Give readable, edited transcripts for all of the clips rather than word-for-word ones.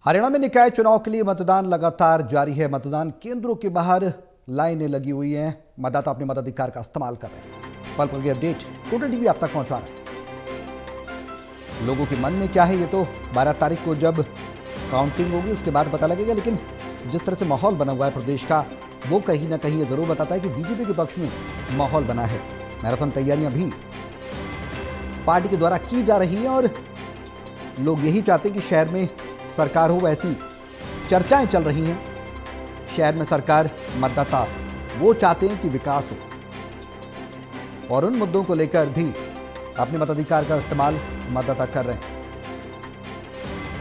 हरियाणा में निकाय चुनाव के लिए मतदान लगातार जारी है। मतदान केंद्रों के बाहर लाइनें लगी हुई हैं। मतदाता अपने मताधिकार का इस्तेमाल कर रहे हैं। पल पल की अपडेट टोटल टीवी आप तक पहुंचा रहे हैं। लोगों के मन में क्या है ये तो 12 तारीख को जब काउंटिंग होगी उसके बाद पता लगेगा, लेकिन जिस तरह से माहौल बना हुआ है प्रदेश का, वो कहीं ना कहीं ये जरूर बताता है कि बीजेपी के पक्ष में माहौल बना है। मैराथन तैयारियां भी पार्टी के द्वारा की जा रही हैं और लोग यही चाहते हैं कि शहर में सरकार हो, ऐसी चर्चाएं चल रही हैं। शहर में सरकार, मतदाता वो चाहते हैं कि विकास हो और उन मुद्दों को लेकर भी अपने मताधिकार का इस्तेमाल मतदाता कर रहे हैं।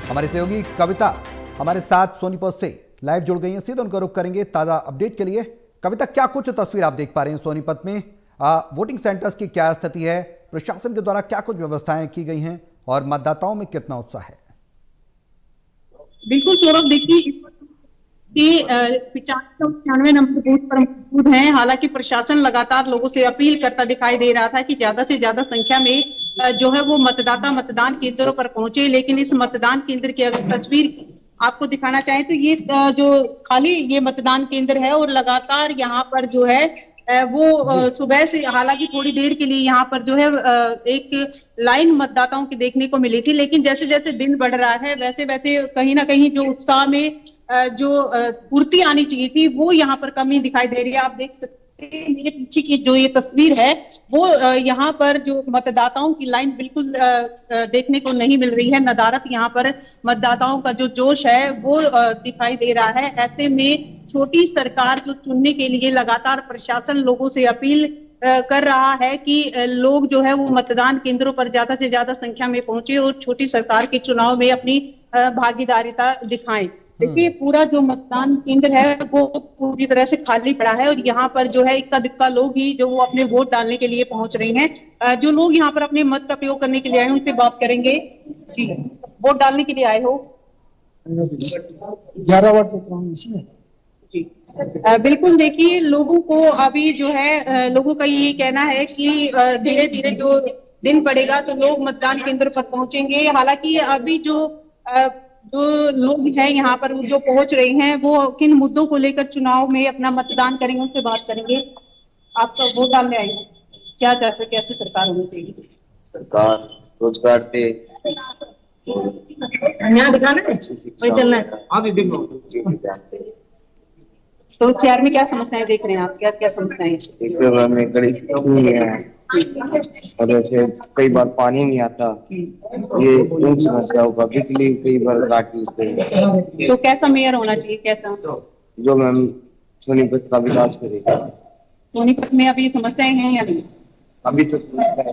हमारे सहयोगी कविता हमारे साथ सोनीपत से लाइव जुड़ गई हैं, सीधे उनका रुख करेंगे ताजा अपडेट के लिए। कविता, क्या कुछ तस्वीर आप देख पा रहे हैं सोनीपत में? वोटिंग सेंटर्स की क्या स्थिति है? प्रशासन के द्वारा क्या कुछ व्यवस्थाएं की गई हैं और मतदाताओं में कितना उत्साह है? बिल्कुल सौरभ, देखिए कि 95 नंबर बूथ पर मौजूद हैं। हालांकि प्रशासन लगातार लोगों से अपील करता दिखाई दे रहा था कि ज्यादा से ज्यादा संख्या में जो है वो मतदाता मतदान केंद्रों पर पहुंचे, लेकिन इस मतदान केंद्र की अगर तस्वीर आपको दिखाना चाहें तो ये जो खाली ये मतदान केंद्र है और लगातार यहाँ पर जो है वो सुबह से, हालांकि थोड़ी देर के लिए यहाँ पर जो है एक लाइन मतदाताओं की देखने को मिली थी, लेकिन जैसे जैसे दिन बढ़ रहा है वैसे वैसे कहीं ना कहीं जो उत्साह में जो पूर्ति आनी चाहिए थी वो यहाँ पर कमी दिखाई दे रही है। आप देख सकते हैं मेरे पीछे की जो ये तस्वीर है वो यहाँ पर जो मतदाताओं की लाइन बिल्कुल देखने को नहीं मिल रही है। नदारत यहाँ पर मतदाताओं का जो जोश है वो दिखाई दे रहा है। ऐसे में छोटी सरकार जो चुनने के लिए लगातार प्रशासन लोगों से अपील कर रहा है कि लोग जो है वो मतदान केंद्रों पर ज्यादा से ज्यादा संख्या में पहुंचे और छोटी सरकार के चुनाव में अपनी भागीदारिता दिखाएं। देखिए पूरा जो मतदान केंद्र है वो पूरी तरह से खाली पड़ा है और यहाँ पर जो है इक्का दुक्का लोग ही जो वो अपने वोट डालने के लिए पहुंच रहे हैं। जो लोग यहाँ पर अपने मत का प्रयोग करने के लिए आए हैं उनसे बात करेंगे। जी, वोट डालने के लिए आए हो? 11 वाट जी बिल्कुल, देखिए लोगों को अभी जो है लोगों का ये कहना है कि धीरे धीरे जो दिन पड़ेगा तो लोग मतदान केंद्र पर पहुंचेंगे। हालांकि अभी जो लोग हैं यहाँ पर जो पहुंच रहे हैं वो किन मुद्दों को लेकर चुनाव में अपना मतदान करेंगे उनसे बात करेंगे। आपका वोट डालने आए हैं, क्या चाहते हैं, कैसी सरकार होनी चाहिए? सरकार रोजगार दे, यहाँ दिखाना है, वही चलना है आगे देखो। तो शहर में क्या समस्याएं देख रहे हैं आप? क्या क्या समस्याएं में गरीबी है और ऐसे कई बार पानी नहीं आता, ये इन समस्याओं का। बिजली कई बार काट लेते हैं। तो कैसा मेयर होना चाहिए, कैसा जो मैम सोनीपत का विकास करेगा। सोनीपत में अभी समस्याएं हैं या नहीं? अभी तो समस्या है।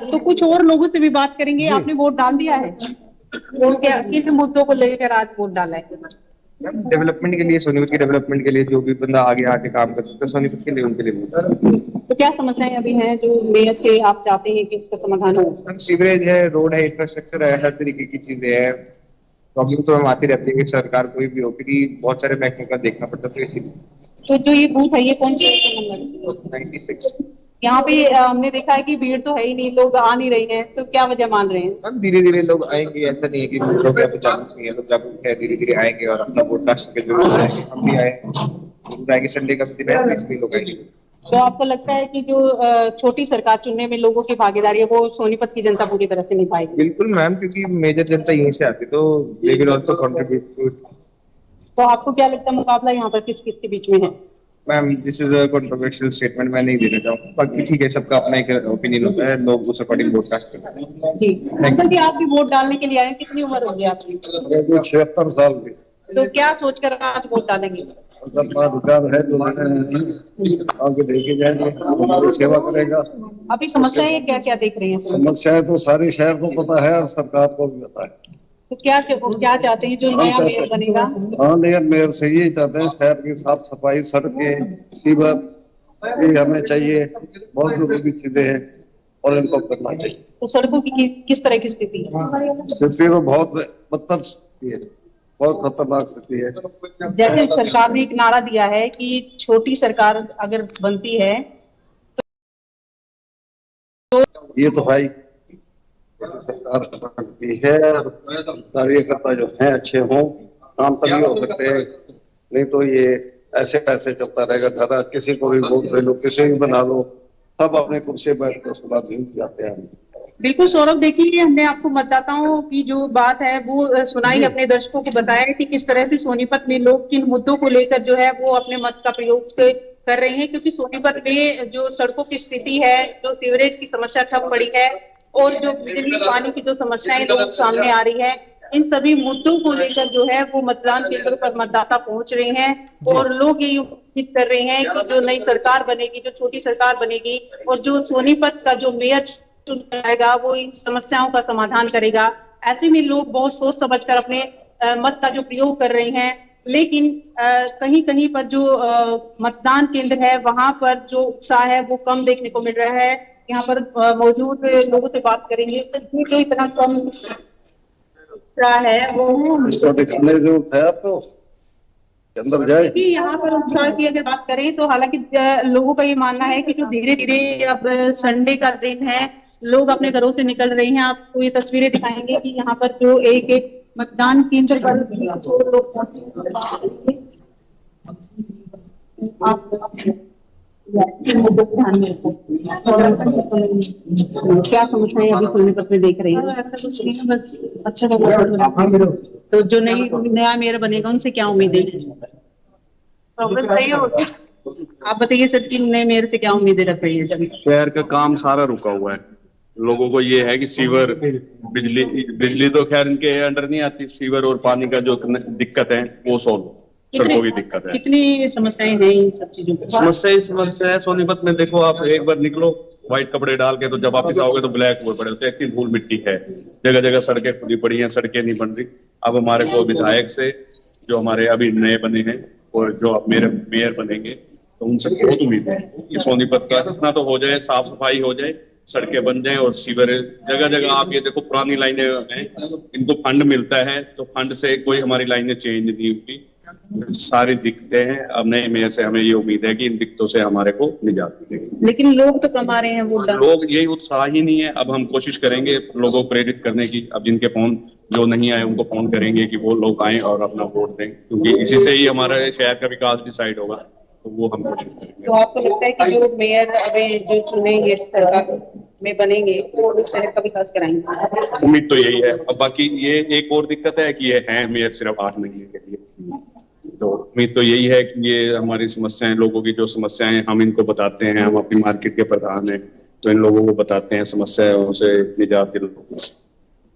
तो कुछ और लोगों से भी बात करेंगे। आपने वोट डाल दिया है? तो क्या किन मुद्दों को लेकर आज वोट डाला है? डेवलपमेंट के लिए, सोनीपत की डेवलपमेंट के लिए जो भी बंदा आगे आके काम कर सकता है सोनीपत के लिए, उनके लिए। तो क्या समस्याएं अभी हैं जो मेयर से आप चाहते हैं कि उसका समाधान हो? सीवरेज है, रोड है, इंफ्रास्ट्रक्चर है, हर तरीके की चीजें हैं। प्रॉब्लम तो हम आती रहती है कि सरकार कोई भी हो, क्योंकि बहुत सारे महकमों का देखना पड़ता है। तो जो ये बूथ है ये कौन से नंबर? 96। यहाँ पे हमने देखा है कि भीड़ तो है ही नहीं, लोग आ नहीं रहे हैं, तो क्या वजह मान रहे हैं? हम धीरे धीरे लोग आएंगे, ऐसा नहीं है कि लोग यहाँ पे जागरूक नहीं है। लोग जागरूक है, धीरे धीरे आएंगे और अपना वोट कास्ट के जरूर आएंगे। हम भी आए, संडे का दिन है, इसमें लोग आएंगे। तो आपको लगता है कि जो छोटी सरकार चुनने में लोगों की भागीदारी है वो सोनीपत की जनता पूरी तरह से निभाएगी? बिल्कुल मैम, क्योंकि मेजर जनता यहीं से आती, तो दे विल आल्सो कंट्रीब्यूट। तो आपको क्या लगता है मुकाबला यहाँ पर किस किस के बीच में है? Ma'am this is a controversial statement, मैं नहीं देना चाहूँगा। बाकी ठीक है, सबका अपना एक ओपिनियन होता है, लोग उस अकॉर्डिंग वोट कास्ट करते हैं। जी अंकल जी, आप भी वोट डालने के लिए आए, कितनी उम्र हो गई आपकी? 76 साल की। तो क्या सोचकर आज वोट डालेंगे? अधिकार है जो आगे देखे जाएंगे, हमारी सेवा करेगा। अभी समस्याएं क्या क्या देख रहे हैं? समस्याएं तो सारे शहर को पता है और सरकार को भी पता है। तो क्या चाहते हैं जो नया मेयर बनेगा? हाँ, नया मेयर से यही चाहते हैं, शहर की साफ सफाई, सड़कें, सीवर ये हमें चाहिए। बहुत जरूरी चीजें हैं और इनको करना चाहिए। तो सड़कों की किस तरह की स्थिति है? स्थिति तो बहुत बदतर स्थिति है, बहुत खतरनाक स्थिति है। जैसे सरकार ने एक नारा दिया है कि छोटी सरकार अगर बनती है ये तो भाई सरकार भी है और कार्यकर्ता जो है अच्छे हों, काम तभी हो सकते हैं, नहीं तो ये ऐसे ऐसे चलता रहेगा। धरा किसी को भी वोट दे लो, किसी भी बना लो, सब अपने कुर्सी बैठ कर उसके बाद जीत जाते हैं। बिल्कुल सौरभ, देखिए हमने आपको मतदाताओं की जो बात है वो सुनाई, अपने दर्शकों को बताया कि किस तरह से सोनीपत में लोग किन मुद्दों को लेकर जो है वो अपने मत का प्रयोग कर रहे हैं। क्योंकि सोनीपत में जो सड़कों की स्थिति है, जो सीवरेज की समस्या ठप पड़ी है और जो बिजली पानी की जो समस्याएं लोग सामने आ रही है, इन सभी मुद्दों को लेकर जो है वो मतदान केंद्रों पर मतदाता पहुंच रहे हैं और लोग ये उम्मीद कर रहे हैं कि जो नई सरकार बनेगी, जो छोटी सरकार बनेगी और जो सोनीपत का जो मेयर जाएगा वो इन समस्याओं का समाधान करेगा। ऐसे में लोग बहुत सोच समझकर अपने मत का जो प्रयोग कर रहे हैं। लेकिन कहीं कहीं पर जो मतदान केंद्र है वहां पर जो उत्साह है वो कम देखने को मिल रहा है। यहाँ पर मौजूद लोगों से बात करेंगे तो जो इतना कम उत्साह है वो इसको दिखाने की जरूरत है आपको, अंदर जाए। कि यहाँ पर उत्साह की अगर बात करें तो हालांकि लोगों का ये मानना है कि जो धीरे धीरे अब संडे का दिन है, लोग अपने घरों से निकल रहे हैं। आपको ये तस्वीरें दिखाएंगे कि यहाँ पर जो एक एक मतदान केंद्र पर लोग पहुंचे। क्या समस्याएं अभी सोनीपत में देख रही हैं? ऐसा कुछ नहीं है, बस अच्छा तो जो नया मेयर बनेगा उनसे क्या उम्मीद है? प्रोग्रेस सही होगी। आप बताइए सर कि नए मेयर से क्या उम्मीदें रख रही है? शहर का काम सारा रुका हुआ है। लोगों को ये है कि सीवर, बिजली तो खैर इनके अंडर नहीं आती, सीवर और पानी का जो दिक्कत है वो सॉल्व, सड़कों की दिक्कत है। कितनी समस्याएं हैं इन सब चीजों की? समस्या है सोनीपत में। देखो आप एक बार निकलो व्हाइट कपड़े डाल के, तो जब वापिस आओगे तो ब्लैक हुए पड़े होते हैं, इतनी धूल मिट्टी है, जगह जगह सड़कें खुली पड़ी हैं, सड़कें नहीं बन रही। अब हमारे को विधायक से, जो हमारे अभी नए बने हैं और जो अब मेरे मेयर बनेंगे, तो उनसे बहुत उम्मीद है कि सोनीपत का इतना तो हो जाए, साफ सफाई हो जाए, सड़कें बन जाए और सीवर जगह जगह। आप ये देखो पुरानी लाइनें हैं, इनको फंड मिलता है तो फंड से कोई हमारी लाइनें चेंज नहीं होती, सारी दिक्कतें हैं। अब नए मेयर से हमें ये उम्मीद है कि इन दिक्कतों से हमारे को निजात मिलेगी। लेकिन लोग तो कम आ रहे हैं, वो लोग यही उत्साह ही नहीं है। अब हम कोशिश करेंगे लोगों को प्रेरित करने की। अब जिनके फोन जो नहीं आए उनको फोन करेंगे कि वो लोग आए और अपना वोट दें, क्योंकि इसी से ही हमारा शहर का विकास डिसाइड होगा। तो वो हम कोशिश करेंगे। तो आपको लगता है कि जो मेयर अभी जो चुनेंगे सरकार में बनेंगे वो शहर का विकास कराएंगे? उम्मीद तो यही है। अब बाकी ये एक और दिक्कत है कि ये है मेयर सिर्फ 8 महीने के लिए, तो उम्मीद तो यही है कि ये हमारी समस्याएं, लोगों की जो समस्याएं हम इनको बताते हैं, हम अपनी मार्केट के प्रधान हैं तो इन लोगों को बताते हैं, समस्याओं से निजात दिलाते हैं।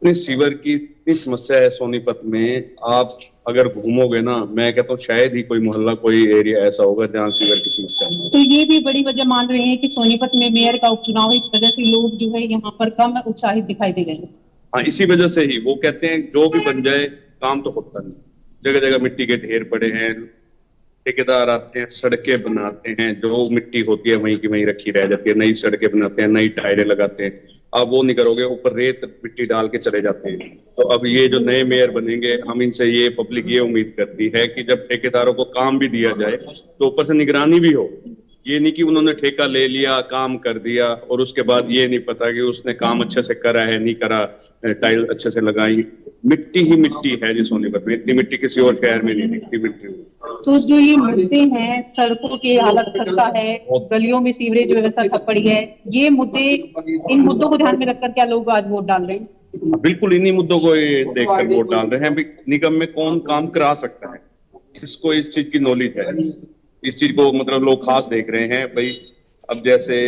इतनी सीवर की इतनी समस्या है सोनीपत में, आप अगर घूमोगे ना, मैं कहता हूँ शायद ही कोई मोहल्ला, कोई एरिया ऐसा होगा जहाँ सीवर की समस्या नहीं हो। तो ये भी बड़ी वजह मान रहे हैं कि सोनीपत में मेयर का उपचुनाव है, इस वजह से लोग जो है यहाँ पर कम उत्साहित दिखाई दे रहे हैं। हाँ, इसी वजह से ही वो कहते हैं जो भी बन जाए काम तो होता नहीं। जगह जगह मिट्टी के ढेर पड़े हैं, ठेकेदार आते हैं, सड़कें बनाते हैं, जो मिट्टी होती है वहीं की वहीं रखी रह जाती है, नई सड़कें बनाते हैं, नई टायरें लगाते हैं। अब वो नहीं करोगे, ऊपर रेत मिट्टी डाल के चले जाते हैं। तो अब ये जो नए मेयर बनेंगे, हम इनसे ये पब्लिक ये उम्मीद करती है कि जब ठेकेदारों को काम भी दिया जाए तो ऊपर से निगरानी भी हो। ये नहीं कि उन्होंने ठेका ले लिया, काम कर दिया और उसके बाद ये नहीं पता कि उसने काम अच्छे से करा है नहीं करा, टाइल अच्छे से लगाई। मिट्टी ही मिट्टी है जी सोनीपत में, इतनी मिट्टी किसी और शहर में नहीं दिखती मिट्टी। तो जो ये मुद्दे हैं, सड़कों की हालत खस्ता है, गलियों में सीवरेज व्यवस्था ठप पड़ी है, ये मुद्दे, इन मुद्दों को ध्यान में रखकर क्या लोग आज वोट डाल रहे हैं? बिल्कुल इन्हीं मुद्दों को देखकर वोट डाल रहे हैं। निगम में कौन काम करा सकता है, किसको इस चीज की नॉलेज है, इस चीज को मतलब लोग खास देख रहे हैं भाई। अब जैसे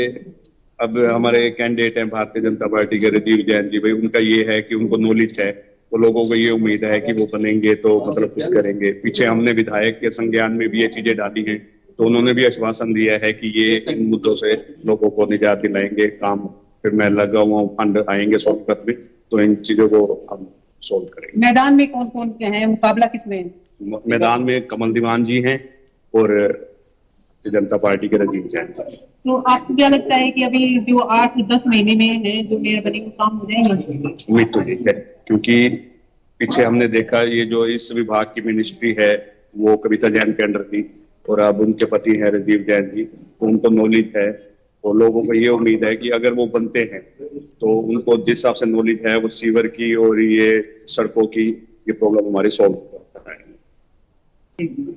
अब हमारे कैंडिडेट हैं भारतीय जनता पार्टी के राजीव जैन जी, भाई उनका ये है कि उनको नॉलेज है, तो लोगों को ये उम्मीद है कि वो बनेंगे तो मतलब कुछ करेंगे। पीछे हमने विधायक के संज्ञान में भी ये चीजें डाली हैं, तो उन्होंने भी आश्वासन दिया है कि ये इन मुद्दों से लोगों को निजात दिलाएंगे। काम फिर मैं लगा हुआ फंड आएंगे सोनीपत में, तो इन चीजों को हम सोल्व करेंगे। मैदान में कौन कौन है, मुकाबला किसमें है? मैदान में कमल दीवान जी हैं और जनता पार्टी के राजीव जैन जी। तो आपको क्या लगता है कि अभी जो 8-10 महीने में है जो मेयर बने वो काम हो जाएंगे? उम्मीद तो यही है, क्योंकि पीछे हमने देखा ये जो इस विभाग की मिनिस्ट्री है वो कविता जैन के अंडर थी और अब उनके पति हैं राजीव जैन जी, तो उनको नॉलेज है तो लोगों को ये उम्मीद है कि अगर वो बनते हैं तो उनको जिस हिसाब से नॉलेज है वो सीवर की और ये सड़कों की ये प्रॉब्लम हमारी सॉल्व कर पाएंगे।